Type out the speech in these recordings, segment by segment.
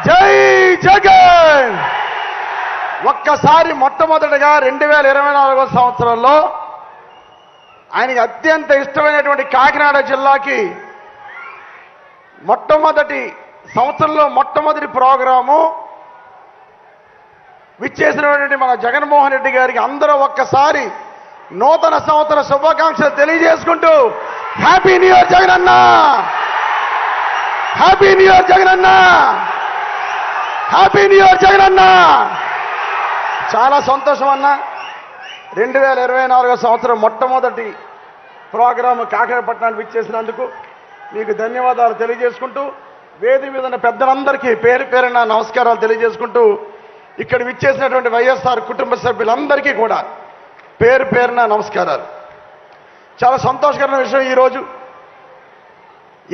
జై జగన్. ఒక్కసారి మొట్టమొదటిగా 2024 సంవత్సరంలో ఆయనకి అత్యంత ఇష్టమైనటువంటి కాకినాడ జిల్లాకి మొట్టమొదటి సంవత్సరంలో మొట్టమొదటి ప్రోగ్రాము విచ్చేసినటువంటి మన జగన్మోహన్ రెడ్డి గారికి అందరూ ఒక్కసారి నూతన సంవత్సర శుభాకాంక్షలు తెలియజేసుకుంటూ happy new year Jagananna, happy new year Jagananna, happy new year Jagananna. చాలా సంతోషం అన్న. 2024 సంవత్సరం మొట్టమొదటి ప్రోగ్రాము కాకినాడపట్నానికి విచ్చేసినందుకు మీకు ధన్యవాదాలు తెలియజేసుకుంటూ, వేది మీద ఉన్న పెద్దలందరికీ పేరు పేరున నమస్కారాలు తెలియజేసుకుంటూ, ఇక్కడ విచ్చేసినటువంటి వైఎస్ఆర్ కుటుంబ సభ్యులందరికీ కూడా పేరు పేరున నమస్కారాలు. చాలా సంతోషకరమైన విషయం ఈరోజు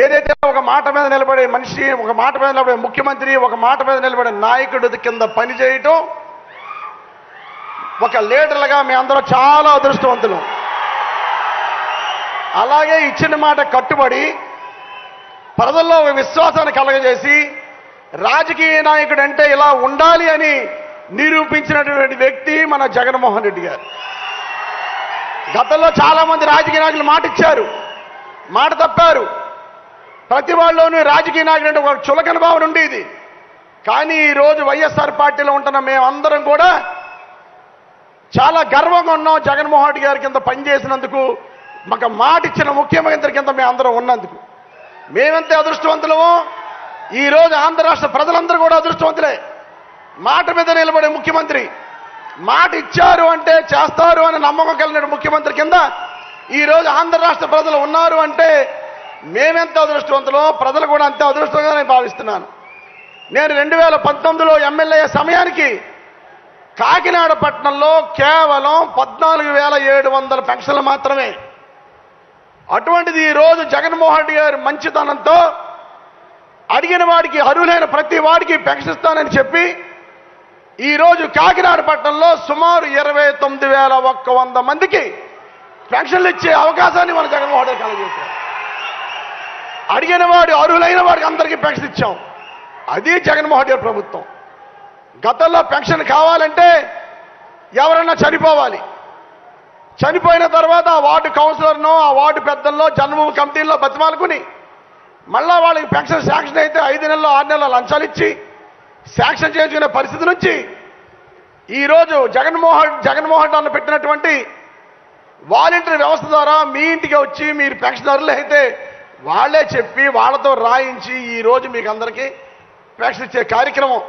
ఏదైతే ఒక మాట మీద నిలబడే మనిషి, ఒక మాట మీద నిలబడే ముఖ్యమంత్రి, ఒక మాట మీద నిలబడే నాయకుడి కింద పనిచేయటం, ఒక లీడర్లుగా మీ అందరూ చాలా అదృష్టవంతులు. అలాగే ఇచ్చిన మాట కట్టుబడి ప్రజల్లో ఒక విశ్వాసాన్ని కలగజేసి రాజకీయ నాయకుడు అంటే ఇలా ఉండాలి అని నిరూపించినటువంటి వ్యక్తి మన జగన్మోహన్ రెడ్డి గారు. గతంలో చాలా మంది రాజకీయ నాయకులు మాట ఇచ్చారు, మాట తప్పారు. ప్రతి వాళ్ళలోనూ రాజకీయ నాయకుడు అంటే ఒక చులకన భావన ఉండేది. కానీ ఈరోజు వైఎస్ఆర్ పార్టీలో ఉంటున్న మేమందరం కూడా చాలా గర్వంగా ఉన్నాం. జగన్మోహన్ రెడ్డి గారి కింద పనిచేసినందుకు, మాకు మాట ఇచ్చిన ముఖ్యమంత్రి కింద మేమందరం ఉన్నందుకు మేమెంతే అదృష్టవంతులమో ఈరోజు ఆంధ్ర రాష్ట్ర ప్రజలందరూ కూడా అదృష్టవంతులే. మాట మీద నిలబడే ముఖ్యమంత్రి, మాట ఇచ్చారు అంటే చేస్తారు అని నమ్మకం కలిగిన ముఖ్యమంత్రి కింద ఈరోజు ఆంధ్ర రాష్ట్ర ప్రజలు ఉన్నారు అంటే మేమెంత అదృష్టవంతులో ప్రజలు కూడా అంతే అదృష్టంగా నేను భావిస్తున్నాను. నేను 2019లో ఎమ్మెల్యే సమయానికి కాకినాడ పట్టణంలో కేవలం 14,700 పెన్షన్లు మాత్రమే. అటువంటిది ఈరోజు జగన్మోహన్ రెడ్డి గారి మంచితనంతో అడిగిన వాడికి, అర్హులైన ప్రతి వాడికి పెన్షన్ ఇస్తానని చెప్పి ఈరోజు కాకినాడ పట్టణంలో సుమారు 29,100 మందికి పెన్షన్లు ఇచ్చే అవకాశాన్ని మన జగన్మోహన్ రెడ్డి కలగజేశారు. అడిగిన వాడు, అర్హులైన వాడికి అందరికీ పెన్షన్ ఇచ్చాం. అది జగన్మోహన్ రెడ్డి ప్రభుత్వం. గతంలో పెన్షన్ కావాలంటే ఎవరన్నా చనిపోవాలి, చనిపోయిన తర్వాత ఆ వార్డు కౌన్సిలర్నో ఆ వార్డు పెద్దల్లో జన్మభూమి కమిటీల్లో బతిమాలుకుని మళ్ళా వాళ్ళకి పెన్షన్ శాంక్షన్ అయితే 5 నెలలు 6 నెలలు లంచాలు ఇచ్చి శాంక్షన్ చేసుకునే పరిస్థితి నుంచి ఈరోజు జగన్మోహన్ అన్న పెట్టినటువంటి వాలంటీర్ వ్యవస్థ ద్వారా మీ ఇంటికి వచ్చి మీరు పెన్షనర్లు అయితే వాళ్ళే చెప్పి వాళ్ళతో రాయించి ఈరోజు మీకు అందరికీ పెన్షన్ ఇచ్చే కార్యక్రమం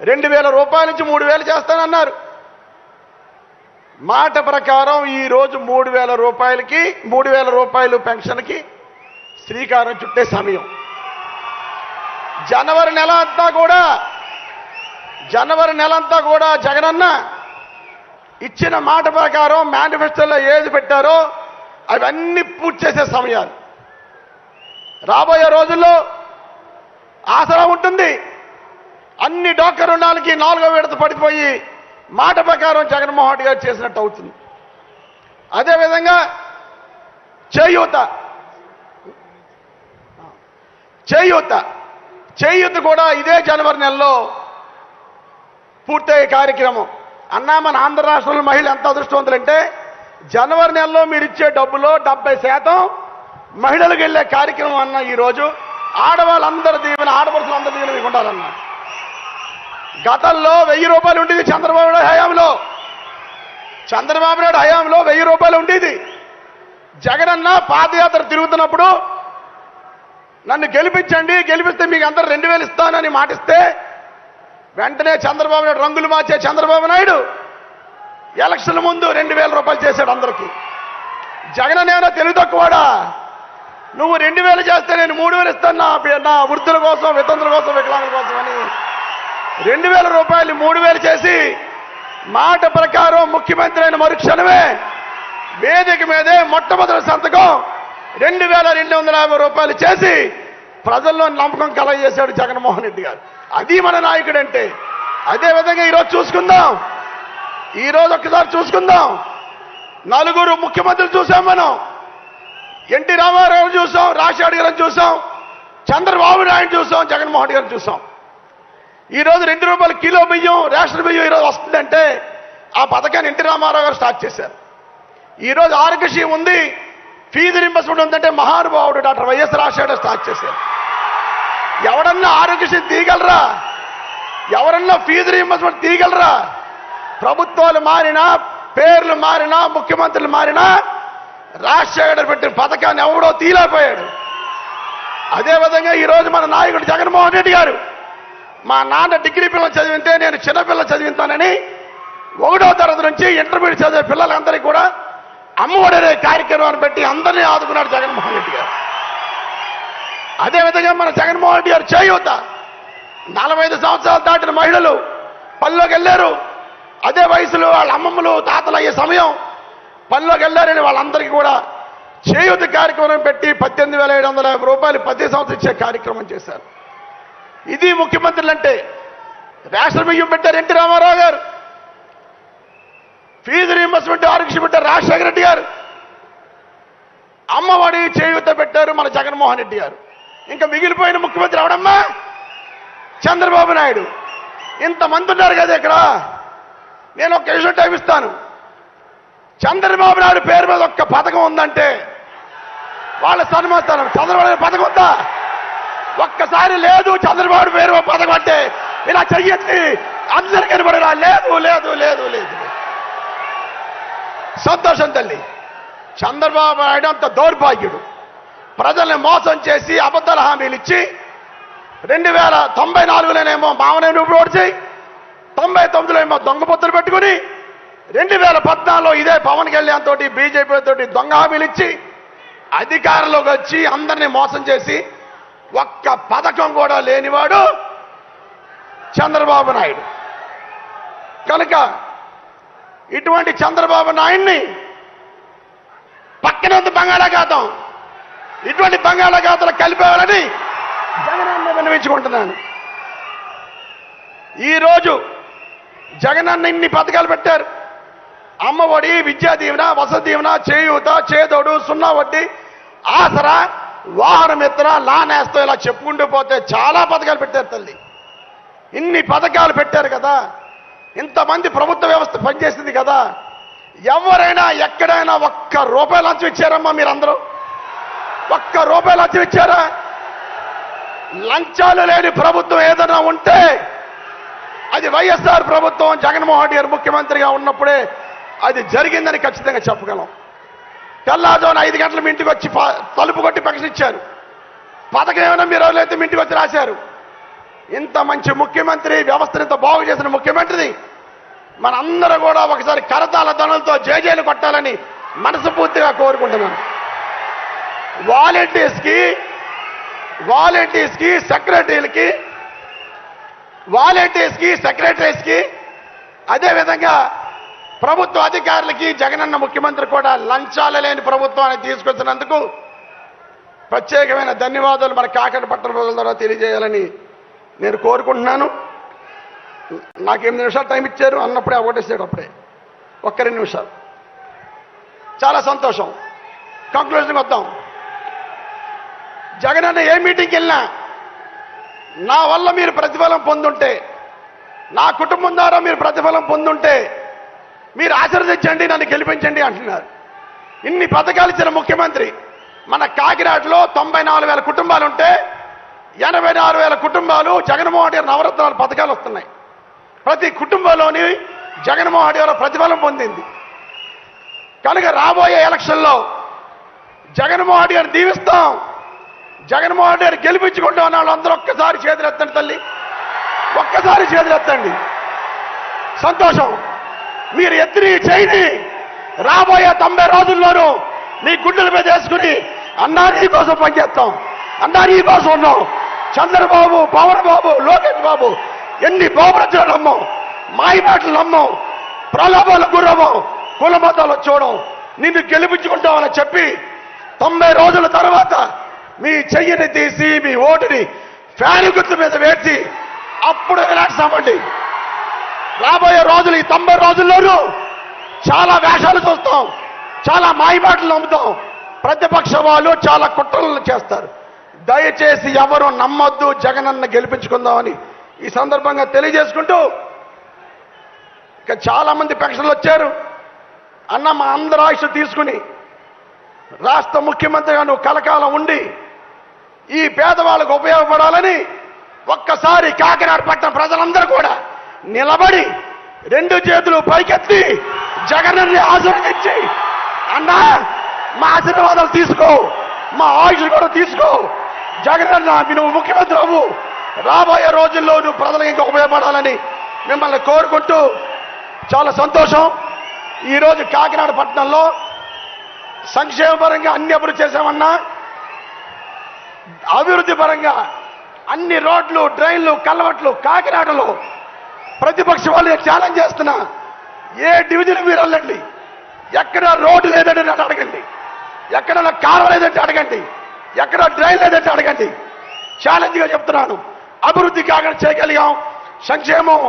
2,000 రూపాయల నుంచి 3,000 చేస్తానన్నారు. మాట ప్రకారం ఈరోజు 3,000 రూపాయలు పెన్షన్కి శ్రీకారం చుట్టే సమయం. జనవరి నెల అంతా కూడా జగనన్న ఇచ్చిన మాట ప్రకారం మేనిఫెస్టోలో ఏది పెట్టారో అవన్నీ పూర్తి చేసే సమయాలు. రాబోయే రోజుల్లో ఆసరా ఉంటుంది. అన్ని డాక్టర్ రుణాలకి 4వ విడత పడిపోయి మాట ప్రకారం జగన్మోహన్ రెడ్డి గారు చేసినట్టు అవుతుంది. అదేవిధంగా చేయూత కూడా ఇదే జనవరి నెలలో పూర్తయ్యే కార్యక్రమం. అన్నా మన ఆంధ్ర రాష్ట్రంలో మహిళలు ఎంత అదృష్టవంతులంటే జనవరి నెలలో మీరు ఇచ్చే డబ్బులో 70% మహిళలకు వెళ్ళే కార్యక్రమం అన్న. ఈరోజు ఆడవాళ్ళందరూ దీవెన, ఆడపడుచులందరూ దీవెన మీకు ఉండాలన్నా. గతంలో 1,000 రూపాయలు ఉండేది చంద్రబాబు నాయుడు హయాంలో 1,000 రూపాయలు ఉండేది. జగనన్న పాదయాత్ర తిరుగుతున్నప్పుడు నన్ను గెలిపించండి, గెలిపిస్తే మీకు అందరూ 2,000 ఇస్తానని మాటిస్తే వెంటనే చంద్రబాబు నాయుడు రంగులు మార్చే చంద్రబాబు నాయుడు ఎలక్షన్ల ముందు 2,000 రూపాయలు చేశాడు అందరికీ. జగన్ ఏమైనా తెలివి తక్కువడా? నువ్వు 2,000 చేస్తే నేను 3,000 ఇస్తాను నా వృద్ధుల కోసం, వితంతుల కోసం, వికలాంగుల కోసం అని 2,000 రూపాయలు 3,000 చేసి మాట ప్రకారం ముఖ్యమంత్రి అయిన మరుక్షణమే వేదిక మీదే మొట్టమొదటి సంతకం 2,250 రూపాయలు చేసి ప్రజల్లో నమ్మకం కలగజేశాడు జగన్మోహన్ రెడ్డి గారు. అది మన నాయకుడు అంటే. అదేవిధంగా ఈరోజు చూసుకుందాం, ఒక్కసారి చూసుకుందాం. 4 ముఖ్యమంత్రులు చూసాం మనం. ఎన్టీ రామారావు చూసాం, రాజశేఖర్ గారిని చూసాం, చంద్రబాబు నాయుడు చూసాం, జగన్మోహన్ రెడ్డి గారిని చూసాం. ఈరోజు 2 రూపాయల కిలో బియ్యం, రేషన్ బియ్యం ఈరోజు వస్తుందంటే ఆ పథకాన్ని ఎన్టీ రామారావు గారు స్టార్ట్ చేశారు. ఈరోజు ఆరోగ్యశ్రీ ఉంది, ఫీజు రింబర్స్మెంట్ ఉందంటే మహానుభావుడు డాక్టర్ వైఎస్ రాజశేఖర్ స్టార్ట్ చేశారు. ఎవడన్నా ఆరోగ్యశ్రీ తీయగలరా? ఎవరన్నా ఫీజు రింబర్స్మెంట్ తీయగలరా? ప్రభుత్వాలు మారినా, పేర్లు మారినా, ముఖ్యమంత్రులు మారినా రాజశేఖర్ పెట్టిన పథకాన్ని ఎవడో తీయలేకపోయాడు. అదేవిధంగా ఈరోజు మన నాయకుడు జగన్మోహన్ రెడ్డి గారు, మా నాన్న డిగ్రీ పిల్లలు చదివితే నేను చిన్నపిల్లలు చదివిస్తానని 1వ తరగతి నుంచి ఇంటర్మీడియట్ చదివే పిల్లలందరికీ కూడా అమ్మఒడి అనే కార్యక్రమాన్ని పెట్టి అందరినీ ఆదుకున్నాడు జగన్మోహన్ రెడ్డి గారు. అదేవిధంగా మన జగన్మోహన్ రెడ్డి గారు చేయూత, 45 సంవత్సరాలు దాటిన మహిళలు పనిలోకి వెళ్ళారు. అదే వయసులో వాళ్ళ అమ్మమ్మలు తాతలు అయ్యే సమయం పనిలోకి వెళ్ళారని వాళ్ళందరికీ కూడా చేయూత కార్యక్రమం పెట్టి 18,750 రూపాయలు ప్రతి సంవత్సరం ఇచ్చే కార్యక్రమం చేశారు. ఇది ముఖ్యమంత్రులు అంటే. రేషన్ బియ్యం పెట్టారు ఎన్టీ రామారావు గారు, ఫీజు రీయింబర్స్మెంట్ ఆరోగ్యశ్రీ పెట్టారు రాజశేఖర రెడ్డి గారు, అమ్మఒడి చేయూత పెట్టారు మన జగన్మోహన్ రెడ్డి గారు. ఇంకా మిగిలిపోయిన ముఖ్యమంత్రి ఎవడమ్మా? చంద్రబాబు నాయుడు. ఇంతమంది ఉన్నారు కదా ఇక్కడ. నేను ఒక విషయం టైం ఇస్తాను. చంద్రబాబు నాయుడు పేరు మీద ఒక్క పథకం ఉందంటే వాళ్ళ సన్మానిస్తాను. చంద్రబాబు నాయుడు పథకం ఉందా? ఒక్కసారి లేదు చంద్రబాబు పేరు పథకం అంటే ఇలా చెయ్యొద్ది అందరికీ కనబడరా? లేదు లేదు లేదు లేదు. సంతోషం తల్లి. చంద్రబాబు నాయుడు అంత దౌర్భాగ్యుడు. ప్రజల్ని మోసం చేసి అబద్ధాల హామీలు ఇచ్చి 2094లోనేమో మామనేని ఓడిచి 99లో ఏమో దొంగ పొత్తులు పెట్టుకుని 2014లో ఇదే పవన్ కళ్యాణ్ తోటి బీజేపీ తోటి దొంగ హామీలు ఇచ్చి అధికారంలోకి వచ్చి అందరినీ మోసం చేసి ఒక్క పథకం కూడా లేనివాడు చంద్రబాబు నాయుడు. కనుక ఇటువంటి చంద్రబాబు నాయుడిని పక్కనే ఉంది బంగాళాఖాతం, ఇటువంటి బంగాళాఖాతాలు కలిపేవాలని జగనన్న విన్నవించుకుంటున్నాను. ఈరోజు జగనన్న ఇన్ని పథకాలు పెట్టారు. అమ్మఒడి, విద్యా దీవెన, వసతి దీవెన, చేయూత, చేదోడు, 0 వడ్డీ, ఆసరా, వాహన మిత్ర, లానేస్తో ఇలా చెప్పుకుంటూ పోతే చాలా పథకాలు పెట్టారు తల్లి. ఇన్ని పథకాలు పెట్టారు కదా, ఇంతమంది ప్రభుత్వ వ్యవస్థ పనిచేసింది కదా. ఎవరైనా ఎక్కడైనా ₹1 లంచం ఇచ్చారమ్మా? మీరందరూ ₹1 లంచం ఇచ్చారా? లంచాలు లేని ప్రభుత్వం ఏదైనా ఉంటే అది వైఎస్ఆర్ ప్రభుత్వం, జగన్మోహన్ రెడ్డి గారు ముఖ్యమంత్రిగా ఉన్నప్పుడే అది జరిగిందని ఖచ్చితంగా చెప్పగలం. తెల్లారుజామున 5 గంటల మీ ఇంటికి వచ్చి తలుపు కొట్టి ప్రకటించారు. పథకం ఏమైనా మీరు ఎవరైతే మీ ఇంటికి వచ్చి రాశారు. ఇంత మంచి ముఖ్యమంత్రి, వ్యవస్థను ఇంత బాగు చేసిన ముఖ్యమంత్రిని మనందరూ కూడా ఒకసారి కరతాళ ధ్వనులతో జేజేలు కొట్టాలని మనస్ఫూర్తిగా కోరుకుంటున్నాను. వాలంటీర్స్కి, సెక్రటరీస్కి, అదేవిధంగా ప్రభుత్వ అధికారులకి జగనన్న ముఖ్యమంత్రి కూడా లంచాలు లేని ప్రభుత్వాన్ని తీసుకొచ్చినందుకు ప్రత్యేకమైన ధన్యవాదాలు మన కాకినాడ పట్టణ ప్రజల ద్వారా తెలియజేయాలని నేను కోరుకుంటున్నాను. నాకు 8 నిమిషాలు టైం ఇచ్చారు అన్నప్పుడే ఓటేసాడు. అప్పుడే 2 నిమిషాలు. చాలా సంతోషం. కంక్లూజన్కి వద్దాం. జగనన్న ఏ మీటింగ్కి వెళ్ళినా నా వల్ల మీరు ప్రతిఫలం పొందుంటే, నా కుటుంబం ద్వారా మీరు ప్రతిఫలం పొందుంటే మీరు ఆశీర్వదించండి, నన్ను గెలిపించండి అంటున్నారు. ఇన్ని పథకాలు ఇచ్చిన ముఖ్యమంత్రి మన కాకినాడలో 94,000 కుటుంబాలు ఉంటే 84,000 కుటుంబాలు జగన్మోహన్ రెడ్డి నవరత్నాల పథకాలు వస్తున్నాయి. ప్రతి కుటుంబంలోని జగన్మోహన్ రెడ్డి గారు ప్రతిఫలం పొందింది. కనుక రాబోయే ఎలక్షన్లో జగన్మోహన్ రెడ్డి గారిని దీవిస్తాం, జగన్మోహన్ రెడ్డి గారిని గెలిపించుకుంటాం అన్న వాళ్ళందరూ ఒక్కసారి చేతులెత్తండి తల్లి, ఒక్కసారి చేతులెత్తండి. సంతోషం. మీరు ఎత్తిని చేయని రాబోయే 90 రోజుల్లోనూ మీ గుండెల మీద వేసుకుని అన్నా నీ కోసం పనిచేస్తాం, అన్నా నీ కోసం ఉన్నాం. చంద్రబాబు, పవన్ బాబు, లోకేష్ బాబు ఎన్ని బాబురచనలు నమ్మం, మాయమాటలు నమ్మం, ప్రలోభాలకు గురవం, కుల మతాలు చూడం, నిన్ను గెలిపించుకుంటామని చెప్పి 90 రోజుల తర్వాత మీ చెయ్యిని తీసి మీ ఓటుని ఫ్యాన్ గుర్తు మీద వేసి అప్పుడు ఎలాంటి రాబోయే రోజులు ఈ 90 రోజుల్లోనూ చాలా వేషాలు చూస్తాం, చాలా మాయమాటలు నమ్ముతాం. ప్రతిపక్ష వాళ్ళు చాలా కుట్రలు చేస్తారు. దయచేసి ఎవరు నమ్మొద్దు. జగనన్న గెలిపించుకుందామని ఈ సందర్భంగా తెలియజేసుకుంటూ, ఇక చాలా మంది పెన్షన్లు వచ్చారు. అన్న, మా అందరి ఆయుష్ తీసుకుని రాష్ట్ర ముఖ్యమంత్రిగా నువ్వు కలకాలం ఉండి ఈ పేదవాళ్ళకు ఉపయోగపడాలని ఒక్కసారి కాకినాడ పట్టణ ప్రజలందరూ కూడా నిలబడి 2 చేతులు పైకెత్తి జగనన్ని ఆశీర్వదించి, అన్నా మా ఆశీర్వాదాలు తీసుకో, మా ఆయుష్ కూడా తీసుకో, జగనన్న నువ్వు ముఖ్యమంత్రి అవ్వు, రాబోయే రోజుల్లో నువ్వు ప్రజలకు ఇంకా ఉపయోగపడాలని మిమ్మల్ని కోరుకుంటూ, చాలా సంతోషం. ఈరోజు కాకినాడ పట్టణంలో సంక్షేమ పరంగా అన్ని అభివృద్ధి చేశామన్నా, అభివృద్ధి పరంగా అన్ని రోడ్లు, డ్రైన్లు, కల్వర్ట్లు కాకినాడలో ప్రతిపక్ష వాళ్ళు ఛాలెంజ్ చేస్తున్నా, ఏ డివిజన్ మీరు వెళ్ళండి, ఎక్కడ రోడ్డు లేదంటే నన్ను అడగండి, ఎక్కడ కాలువ లేదంటే అడగండి, ఎక్కడ డ్రైన్ లేదంటే అడగండి. ఛాలెంజ్గా చెప్తున్నాను. అభివృద్ధి కాకినాడ చేయగలిగాం, సంక్షేమం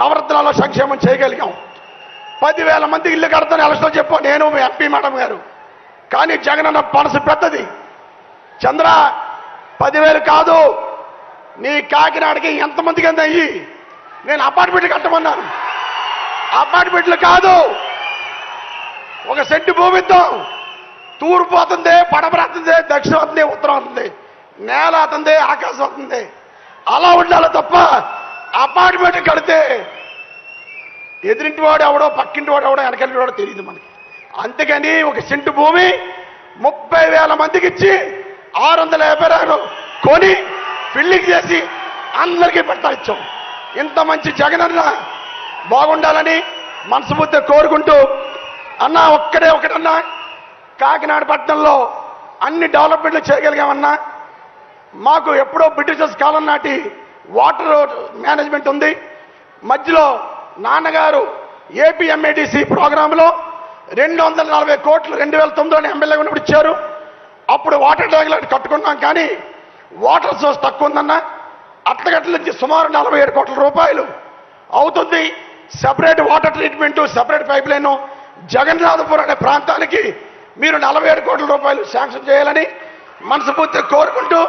నవరత్నాల్లో సంక్షేమం చేయగలిగాం. 10,000 మందికి ఇల్లు కడతాను ఎలక్షన్ చెప్పు, నేను మీ ఎంపీ మేడం గారు. కానీ జగనన్న మనసు పెద్దది. చంద్ర 10,000 కాదు, నీ కాకినాడకి ఎంతమందికి అంత అయ్యి నేను అపార్ట్మెంట్లు కట్టమన్నాను. అపార్ట్మెంట్లు కాదు, 1 సెంటు భూమి ఇద్దాం. తూర్పు అవుతుంది, పడమర అవుతుంది, దక్షిణం అవుతుంది, ఉత్తరం అవుతుంది, నేల అవుతుంది, ఆకాశం అవుతుంది. అలా ఉండాలి తప్ప అపార్ట్మెంట్ కడితే ఎదురింటి వాడు ఎవడో, పక్కింటి వాడు ఎవడో, వెనకంటి వాడో తెలియదు మనకి. అందుకని 1 సెంటు భూమి 30,000 మందికి ఇచ్చి 650 రూపాయలు కొని ఫిల్లింగ్ చేసి అందరికీ పట్టా ఇచ్చాం. ఇంత మంచి జగనన్న బాగుండాలని మనస్ఫూర్తిగా కోరుకుంటూ, అన్న ఒకటన్నా, కాకినాడ పట్టణంలో అన్ని డెవలప్మెంట్లు చేయగలిగామన్నా. మాకు ఎప్పుడో బ్రిటిషర్స్ కాలం నాటి వాటర్ మేనేజ్మెంట్ ఉంది. మధ్యలో నాన్నగారు ఏపీఎంఏడిసి ప్రోగ్రాంలో 240 కోట్లు 2009లో ఎమ్మెల్యే ఉన్నప్పుడు ఇచ్చారు. అప్పుడు వాటర్ ట్యాంకులు కట్టుకున్నాం, కానీ వాటర్ సోర్స్ తక్కువ ఉందన్న. అట్లగట్ల నుంచి సుమారు 47 కోట్ల రూపాయలు అవుతుంది. Separate water treatment, separate pipe line Jagannathapuram అనే ప్రాంతానికి మీరు 47 కోట్ల రూపాయలు శాంక్షన్ చేయాలని మనస్ఫూర్తిగా కోరుకుంటూ,